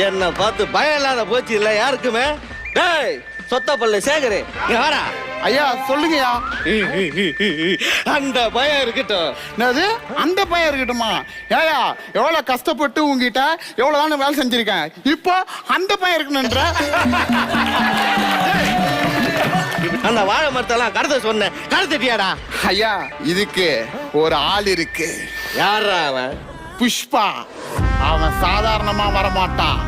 என்ன பார்த்து பயம் இல்லாத போச்சு இல்ல யாருக்குமே. டேய் சொத்த பல்ல சேகரு நீ வாடா. ஐயா சொல்லுங்கய்யா. அந்த பயம் இருக்கட்டும். என்னது அந்த பயம் இருக்கட்டுமா? ஏயா எவ்வளவு கஷ்டப்பட்டு உங்ககிட்ட எவ்வளவு வேலை செஞ்சிருக்கேன், இப்போ அந்த பயம் இருக்கணுன்ற. அந்த வாழை மரத்தெல்லாம் கடத்த சொன்னேன், கடத்திட்டியாடா? ஐயா இதுக்கு ஒரு ஆள் இருக்கு. யாரா அவன்? புஷ்பா. அவன் சாதாரணமா வரமாட்டான்.